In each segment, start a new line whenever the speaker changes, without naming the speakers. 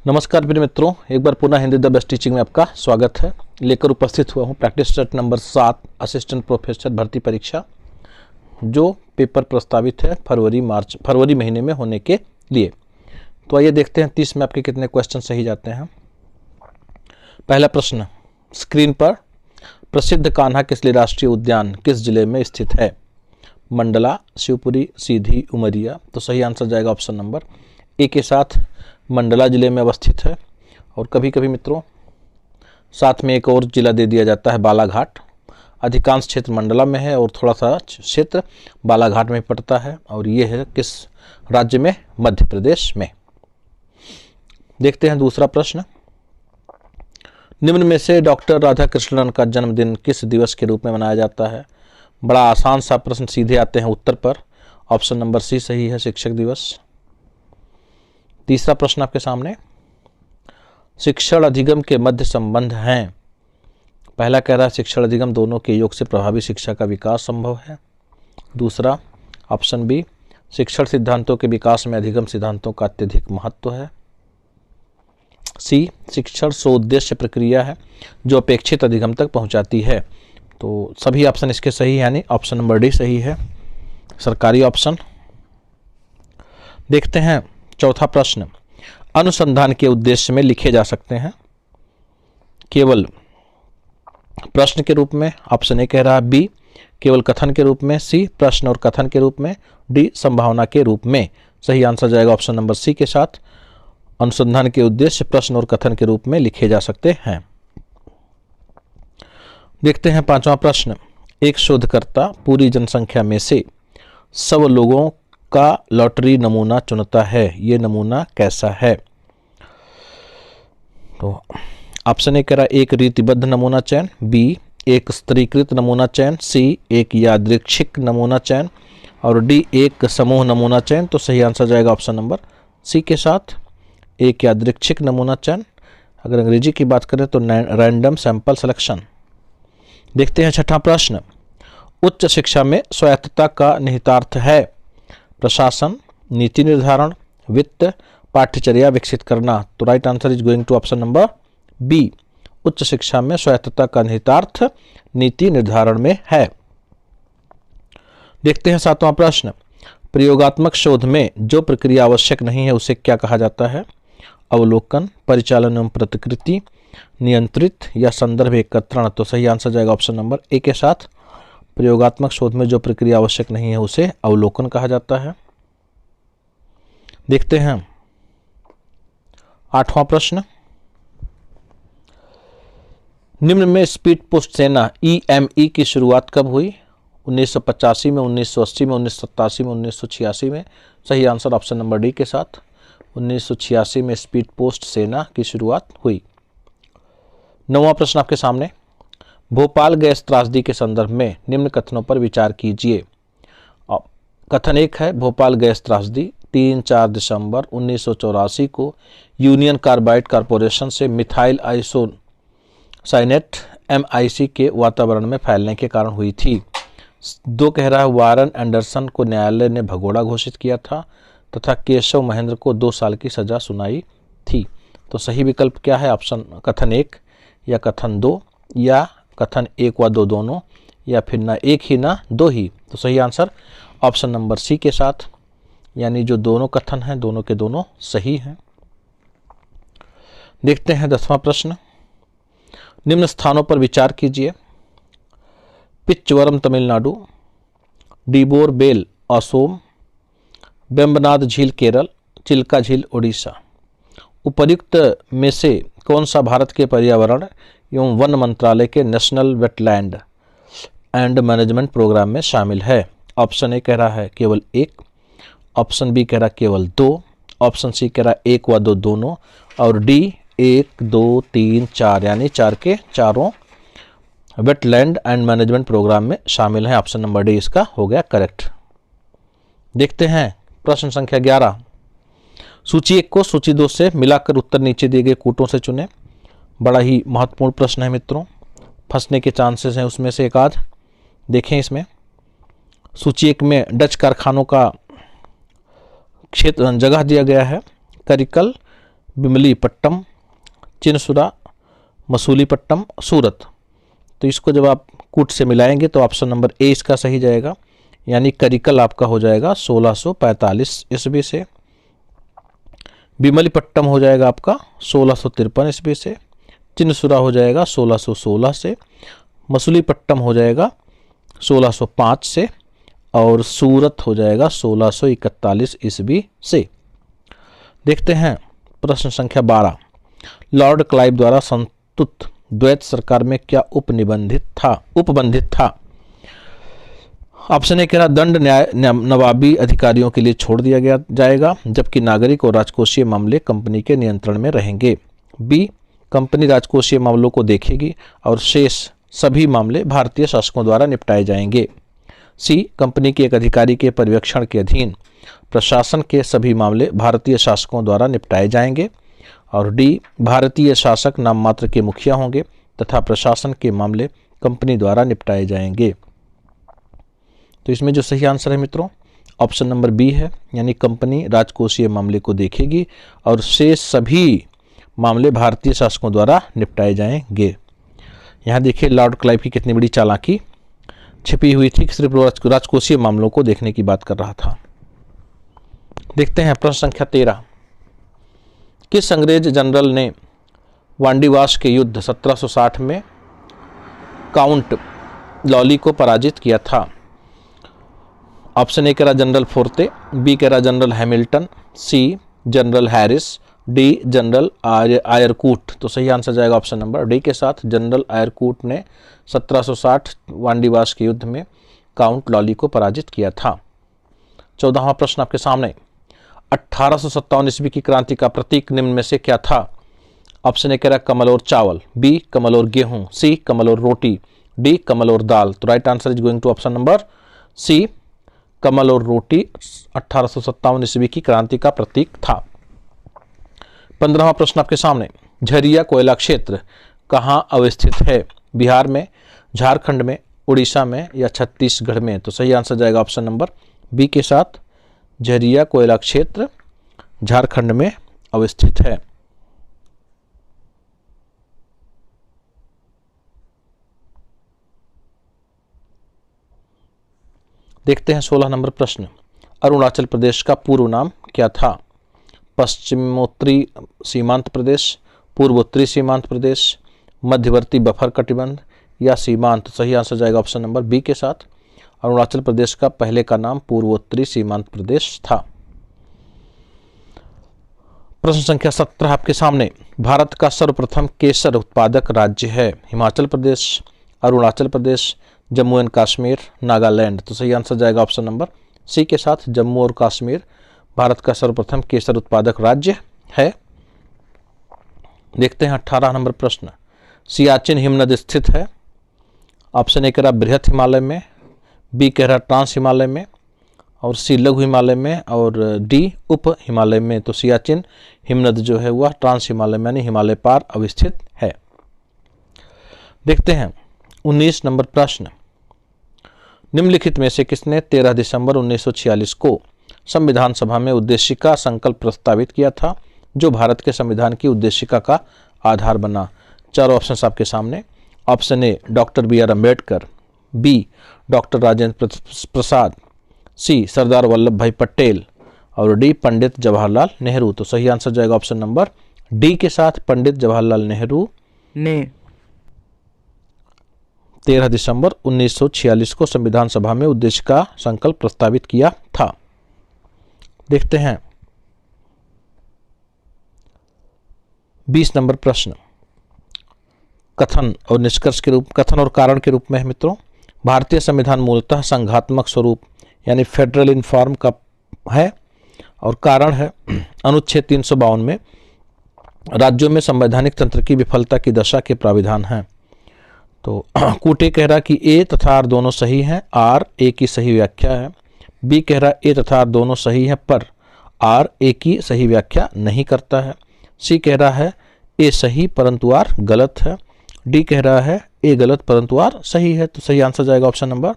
नमस्कार प्रिय मित्रों, एक बार पुनः हिंदी द बेस्ट टीचिंग में आपका स्वागत है। लेकर उपस्थित हुआ हूँ practice set number 7 assistant professor भर्ती परीक्षा, जो पेपर प्रस्तावित है फरवरी महीने में होने के लिए। तो आइए देखते हैं 30 में आपके कितने क्वेश्चन सही जाते हैं। पहला प्रश्न स्क्रीन पर, प्रसिद्ध कान्हा किसली राष्ट्रीय उद्यान किस जिले में स्थित है? मंडला, शिवपुरी, सीधी, उमरिया। तो सही आंसर जाएगा ऑप्शन नंबर ए के साथ, मंडला जिले में अवस्थित है। और कभी कभी मित्रों साथ में एक और जिला दे दिया जाता है, बालाघाट। अधिकांश क्षेत्र मंडला में है और थोड़ा सा क्षेत्र बालाघाट में पड़ता है, और ये है किस राज्य में? मध्य प्रदेश में। देखते हैं दूसरा प्रश्न, निम्न में से डॉक्टर राधाकृष्णन का जन्मदिन किस दिवस के रूप में मनाया जाता है? बड़ा आसान सा प्रश्न, सीधे आते हैं उत्तर पर। ऑप्शन नंबर सी सही है, शिक्षक दिवस। तीसरा प्रश्न आपके सामने, शिक्षण अधिगम के मध्य संबंध हैं। पहला कह रहा है शिक्षण अधिगम दोनों के योग से प्रभावी शिक्षा का विकास संभव है। दूसरा ऑप्शन बी, शिक्षण सिद्धांतों के विकास में अधिगम सिद्धांतों का अत्यधिक महत्व है। सी, शिक्षण सोद्देश्य प्रक्रिया है जो अपेक्षित अधिगम तक पहुंचाती है। तो सभी ऑप्शन इसके सही है, यानी ऑप्शन नंबर डी सही है, सरकारी ऑप्शन। देखते हैं चौथा प्रश्न, अनुसंधान के उद्देश्य में लिखे जा सकते हैं केवल प्रश्न के रूप में। ऑप्शन ए कह रहा है, बी केवल कथन के रूप में, सी प्रश्न और कथन के रूप में, डी संभावना के रूप में। सही आंसर जाएगा ऑप्शन नंबर सी के साथ, अनुसंधान के उद्देश्य प्रश्न और कथन के रूप में लिखे जा सकते हैं। देखते हैं पांचवा प्रश्न, एक शोधकर्ता पूरी जनसंख्या में से सब लोगों का लॉटरी नमूना चुनता है, ये नमूना कैसा है? तो ऑप्शन ए कह रहा है एक रीतिबद्ध नमूना चयन, बी एक स्तरीकृत नमूना चयन, सी एक यादृच्छिक नमूना चयन, और डी एक समूह नमूना चयन। तो सही आंसर जाएगा ऑप्शन नंबर सी के साथ, एक यादृच्छिक नमूना चयन। अगर अंग्रेजी की बात करें तो रैंडम सैंपल सिलेक्शन। देखते हैं छठा प्रश्न, उच्च शिक्षा में स्वायत्तता का निहितार्थ है? प्रशासन, नीति निर्धारण, वित्त, पाठ्यचर्या विकसित करना। तो right answer is going to option number B, उच्च शिक्षा में स्वायत्तता का निहितार्थ नीति निर्धारण में है। देखते हैं सातवां प्रश्न, प्रयोगात्मक शोध में जो प्रक्रिया आवश्यक नहीं है उसे क्या कहा जाता है? अवलोकन, परिचालन एवं प्रतिकृति, नियंत्रित या संदर्भ एकत्रण। तो सही आंसर जाएगा ऑप्शन नंबर ए के साथ, प्रयोगात्मक शोध में जो प्रक्रिया आवश्यक नहीं है उसे अवलोकन कहा जाता है। देखते हैं आठवां प्रश्न, निम्न में स्पीड पोस्ट सेना EME की शुरुआत कब हुई? 1985 में, 1980 में, 1987 में, 1986 में। सही आंसर ऑप्शन नंबर डी के साथ, 1986 में स्पीड पोस्ट सेना की शुरुआत हुई। नौवां प्रश्न आपके सामने, भोपाल गैस त्रासदी के संदर्भ में निम्न कथनों पर विचार कीजिए। कथन एक है, भोपाल गैस त्रासदी 3-4 दिसंबर 1984 को यूनियन कार्बाइड कॉरपोरेशन से मिथाइल आइसोसाइनेट MIC के वातावरण में फैलने के कारण हुई थी। दो कह रहा है, वारन एंडरसन को न्यायालय ने भगोड़ा घोषित किया था तथा केशव महेंद्र को 2 साल की सजा सुनाई थी। तो सही विकल्प क्या है? ऑप्शन कथन 1 या कथन 2 या कथन 1 व 2 दोनों, या फिर ना एक ही ना दो ही। तो सही आंसर ऑप्शन नंबर सी के साथ, यानी जो दोनों कथन हैं दोनों के दोनों सही हैं। देखते हैं 10वां प्रश्न, निम्न स्थानों पर विचार कीजिए। पिच्चवरम तमिलनाडु, डिबोर बेल असोम, बेम्बनाद झील केरल, चिल्का झील ओडिशा। उपर्युक्त में से कौन सा भारत के पर्यावरण एवं वन मंत्रालय के national wetland and management programme में शामिल है? ऑप्शन ए कह रहा है केवल 1, ऑप्शन बी कह रहा है केवल 2, ऑप्शन सी कह रहा है 1 व 2 दोनों, और डी 1, 2, 3, 4, यानी 4 के चारों वेटलैंड एंड मैनेजमेंट प्रोग्राम में शामिल है। ऑप्शन नंबर डी इसका हो गया करेक्ट। देखते हैं प्रश्न संख्या 11, सूची 1 को सूची 2 से मिलाकर उत्तर नीचे दिए गए कूटों से चुने। बड़ा ही महत्वपूर्ण प्रश्न है मित्रों, फंसने के चांसेस हैं उसमें से एक आध। देखें इसमें सूची 1 में डच कारखानों का क्षेत्र जगह दिया गया है, करिकल, बिमलीपट्टम, चिनसुरा, मसूलीपट्टम, सूरत। तो इसको जब आप कूट से मिलाएंगे तो ऑप्शन नंबर ए इसका सही जाएगा, यानी करिकल आपका हो जाएगा 1645 ईस्वी से। बिमलीपट्टम हो जाएगा आपका 1653 ईस्वी से। चिनसुरा हो जाएगा 1616 से। मसूलीपट्टम हो जाएगा 1605 से। और सूरत हो जाएगा 1641 ईस्वी से। देखते हैं प्रश्न संख्या 12। लॉर्ड क्लाइव द्वारा संस्तुत द्वैत सरकार में क्या उपबंधित था? ऑप्शन ए कह रहा दंड न्याय नवाबी अधिकारियों के लिए छोड़ दिया गया जाएगा, जबकि नागरिक और राजकोषीय मामले कंपनी के नियंत्रण में रहेंगे। बी, कंपनी राजकोषीय मामलों को देखेगी और शेष सभी मामले भारतीय शासकों द्वारा निपटाए जाएंगे। सी, कंपनी के एक अधिकारी के पर्यवेक्षण के अधीन प्रशासन के सभी मामले भारतीय शासकों द्वारा निपटाए जाएंगे। और डी, भारतीय शासक नाम मात्र के मुखिया होंगे तथा प्रशासन के मामले कंपनी द्वारा निपटाए जाएंगे। तो इसमें जो सही आंसर है मित्रों ऑप्शन नंबर बी है, यानी कंपनी राजकोषीय मामले को देखेगी और शेष सभी मामले भारतीय शासकों द्वारा निपटाए जाएंगे। यहाँ देखिए लॉर्ड क्लाइव की कितनी बड़ी चालाकी छिपी हुई थी, सिर्फ राजकोषीय मामलों को देखने की बात कर रहा था। देखते हैं प्रश्न संख्या 13। किस अंग्रेज जनरल ने वांडीवाश के युद्ध 1760 में काउंट लॉली को पराजित किया था? ऑप्शन ए कह रहा जनरल फोर्ते, बी कह रहा general Hamilton, C general Harris, D general Eyre Coote. तो सही आंसर जाएगा ऑप्शन नंबर डी के साथ, जनरल आयरकूट ने 1760 वांडीवाश के युद्ध में काउंट लॉली को पराजित किया था। 14वां प्रश्न आपके सामने। 1857 ईस्वी की क्रांति का प्रतीक निम्न में से क्या था? ऑप्शन ए कह रहा कमल और चावल, बी कमल और गेहूं, सी कमल और रोटी, डी कमल और दाल। तो right answer is going to option number C, कमल और रोटी 1857 ईस्वी की क्रांति का प्रतीक था। 15वां प्रश्न आपके सामने। झरिया कोयला क्षेत्र कहाँ अवस्थित है? बिहार में, झारखंड में, उड़ीसा में या छत्तीसगढ़ में? तो सही आंसर जाएगा ऑप्शन नंबर बी के साथ, झरिया कोयला क्षेत्र झारखंड में अवस्थित है। देखते हैं 16 नंबर प्रश्न। अरुणाचल प्रदेश का पूर्व नाम क्या था? पश्चिमोत्तरी सीमांत प्रदेश, पूर्वोत्तरी सीमांत प्रदेश, मध्यवर्ती बफर कटिबंध या सीमांत? सही आंसर जाएगा ऑप्शन नंबर बी के साथ, अरुणाचल प्रदेश का पहले का नाम पूर्वोत्तरी सीमांत प्रदेश था। प्रश्न संख्या 17 आपके सामने। भारत का सर्वप्रथम केसर उत्पादक राज्य है? हिमाचल प्रदेश, अरुणाचल प्रदेश, जम्मू एंड कश्मीर, नागालैंड? तो सही आंसर जाएगा ऑप्शन नंबर सी के साथ, जम्मू और कश्मीर भारत का सर्वप्रथम केसर उत्पादक राज्य है। देखते हैं 18 नंबर प्रश्न। सियाचिन हिमनद स्थित है? ऑप्शन ए कह रहा बृहत हिमालय में, बी कह रहा ट्रांस हिमालय में, और सी लघु हिमालय में, और डी उप हिमालय में। तो सियाचिन हिमनद जो है वह ट्रांस हिमालय में यानी हिमालय पार अवस्थित है। देखते हैं 19 नंबर प्रश्न। निम्नलिखित में से किसने 13 दिसंबर 1946 को संविधान सभा में उद्देशिका संकल्प प्रस्तावित किया था, जो भारत के संविधान की उद्देशिका का आधार बना? चारों ऑप्शंस आपके सामने। Option A doctor B R. Ambedkar, B doctor Rajendra Prasad, C Sardar Vallabh Bhai Patel, और डी पंडित जवाहरलाल नेहरू। तो सही आंसर जाएगा ऑप्शन नंबर डी के साथ, पंडित जवाहरलाल नेहरू ने 13 दिसंबर 1946 को संविधान सभा में उद्देशिका संकल्प प्रस्तावित किया था। देखते हैं 20 नंबर प्रश्न। कथन और निष्कर्ष के रूप, कथन और कारण के रूप में है मित्रों। भारतीय संविधान मूलतः संघात्मक स्वरूप यानी फेडरल इन फॉर्म का है, और कारण है अनुच्छेद 352 में राज्यों में संवैधानिक तंत्र की विफलता की दशा के प्राविधान हैं। तो कूटे कह रहा कि ए तथा आर दोनों सही हैं, आर ए की सही व्याख्या है। बी कह रहा ए तथा आर दोनों सही हैं पर आर ए की सही व्याख्या नहीं करता है। सी कह रहा है ए सही परंतु आर गलत है। डी कह रहा है ए गलत परंतु आर सही है। तो सही आंसर जाएगा ऑप्शन नंबर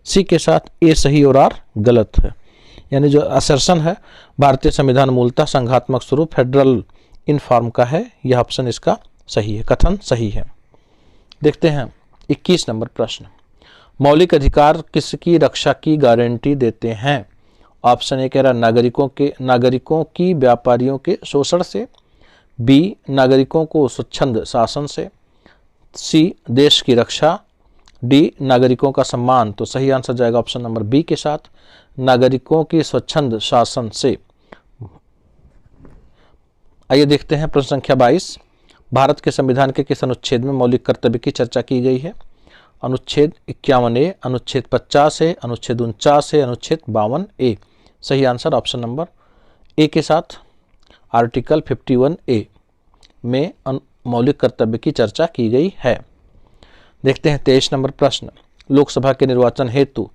सी के साथ, ए सही और आर गलत है। यानी जो असर्शन है भारतीय संविधान मूलतः संघात्मक स्वरूप फेडरल इन फॉर्म का है, यह ऑप्शन इसका सही है, कथन सही है। देखते हैं 21 नंबर प्रश्न, मौलिक अधिकार किसकी रक्षा की गारंटी देते हैं? ऑप्शन ए कह रहा नागरिकों की व्यापारियों के शोषण से, बी नागरिकों को स्वच्छंद शासन से, सी देश की रक्षा, डी नागरिकों का सम्मान। तो सही आंसर जाएगा ऑप्शन नंबर बी के साथ, नागरिकों की स्वच्छंद शासन से। आइए देखते हैं प्रश्न संख्या 22, भारत के संविधान के किस अनुच्छेद में मौलिक कर्तव्य की चर्चा की गई है? अनुच्छेद 51A, अनुच्छेद 50 है, अनुच्छेद 49 है, अनुच्छेद 52A। सही आंसर ऑप्शन नंबर ए के साथ, आर्टिकल 51A में मौलिक कर्तव्य की चर्चा की गई है। देखते हैं 23 नंबर प्रश्न, लोकसभा के निर्वाचन हेतु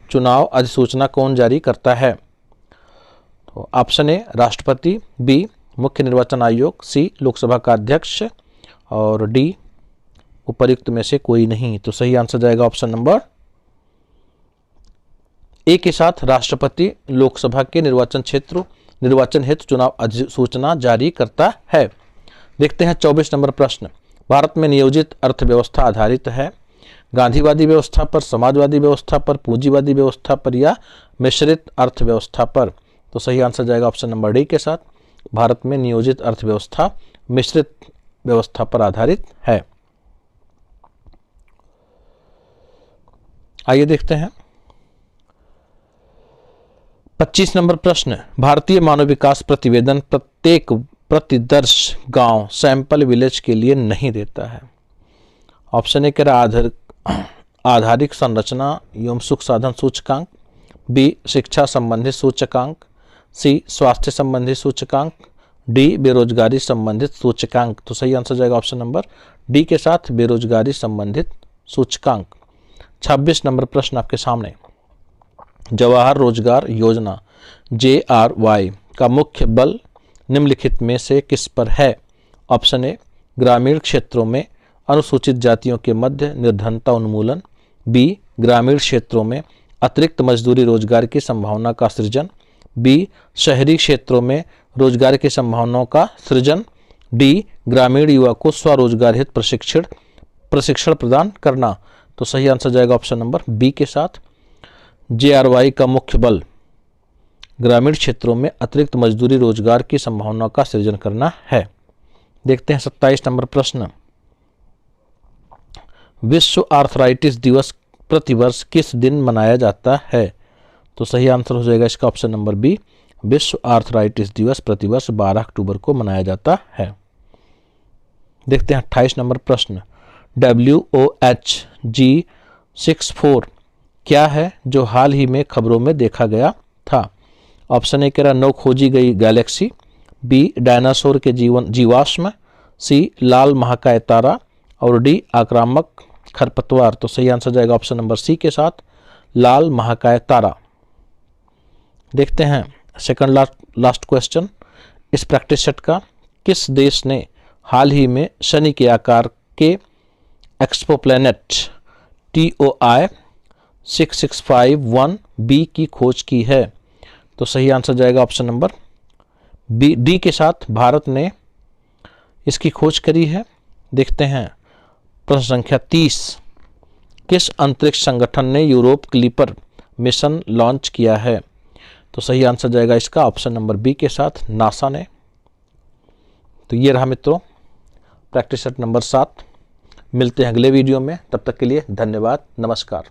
चुनाव अधिसूचना कौन जारी करता है? तो ऑप्शन ए राष्ट्रपति, बी मुख्य निर्वाचन आयोग, सी लोकसभा का अध्यक्ष और डी उपर्युक्त में से कोई नहीं। तो सही आंसर जाएगा ऑप्शन नंबर ए के साथ, राष्ट्रपति लोकसभा के निर्वाचन हेतु चुनाव अधिसूचना जारी करता है। देखते हैं 24 नंबर प्रश्न, भारत में नियोजित अर्थव्यवस्था आधारित है गांधीवादी व्यवस्था पर, समाजवादी व्यवस्था पर, पूंजीवादी व्यवस्था पर या मिश्रित अर्थव्यवस्था पर? तो सही आंसर जाएगा ऑप्शन नंबर डी के साथ, भारत में नियोजित अर्थव्यवस्था मिश्रित व्यवस्था पर आधारित है। आइए देखते हैं 25 नंबर प्रश्न, भारतीय मानव विकास प्रतिवेदन प्रत्येक प्रतिदर्श गांव सैंपल विलेज के लिए नहीं देता है। ऑप्शन ए कह रहा आधारिक संरचना एवं सुख साधन सूचकांक, बी शिक्षा संबंधित सूचकांक, सी स्वास्थ्य संबंधित सूचकांक, डी बेरोजगारी संबंधित सूचकांक। तो सही आंसर जाएगा ऑप्शन नंबर डी के साथ, बेरोजगारी संबंधित सूचकांक। 26 नंबर प्रश्न आपके सामने, जवाहर रोजगार योजना JRY का मुख्य बल निम्नलिखित में से किस पर है? ऑप्शन ए ग्रामीण क्षेत्रों में अनुसूचित जातियों के मध्य निर्धनता उन्मूलन, बी ग्रामीण क्षेत्रों में अतिरिक्त मजदूरी रोजगार की संभावना का सृजन, बी शहरी क्षेत्रों में रोजगार की संभावनाओं का सृजन, डी ग्रामीण युवा को स्वरोजगार हेतु प्रशिक्षण प्रदान करना। तो सही आंसर जाएगा ऑप्शन नंबर बी के साथ, JRY का मुख्य बल ग्रामीण क्षेत्रों में अतिरिक्त मजदूरी रोजगार की संभावनाओं का सृजन करना है। देखते हैं 27 नंबर प्रश्न, विश्व आर्थराइटिस दिवस प्रतिवर्ष किस दिन मनाया जाता है? तो सही आंसर हो जाएगा इसका ऑप्शन नंबर बी, विश्व आर्थराइटिस दिवस प्रतिवर्ष 12 अक्टूबर को मनाया जाता है। देखते हैं 28 नंबर प्रश्न, WOHG64 क्या है जो हाल ही में खबरों में देखा गया था? ऑप्शन ए कह रहा नौ खोजी गई गैलेक्सी, बी डायनासोर के जीवाश्म, सी लाल महाकाय तारा और डी आक्रामक खरपतवार। तो सही आंसर जाएगा ऑप्शन नंबर सी के साथ, लाल महाकाय तारा। देखते हैं सेकंड लास्ट क्वेश्चन इस प्रैक्टिस सेट का, किस देश ने हाल ही में शनि के आकार के एक्सोप्लैनेट TOI 6651b की खोज की है? तो सही आंसर जाएगा ऑप्शन नंबर डी के साथ, भारत ने इसकी खोज करी है। देखते हैं प्रश्न संख्या 30, किस अंतरिक्ष संगठन ने यूरोप क्लिपर मिशन लॉन्च किया है? तो सही आंसर जाएगा इसका ऑप्शन नंबर बी के साथ, नासा ने। तो ये रहा मित्रों प्रैक्टिस सेट नंबर 7। मिलते हैं अगले वीडियो में, तब तक के लिए धन्यवाद, नमस्कार।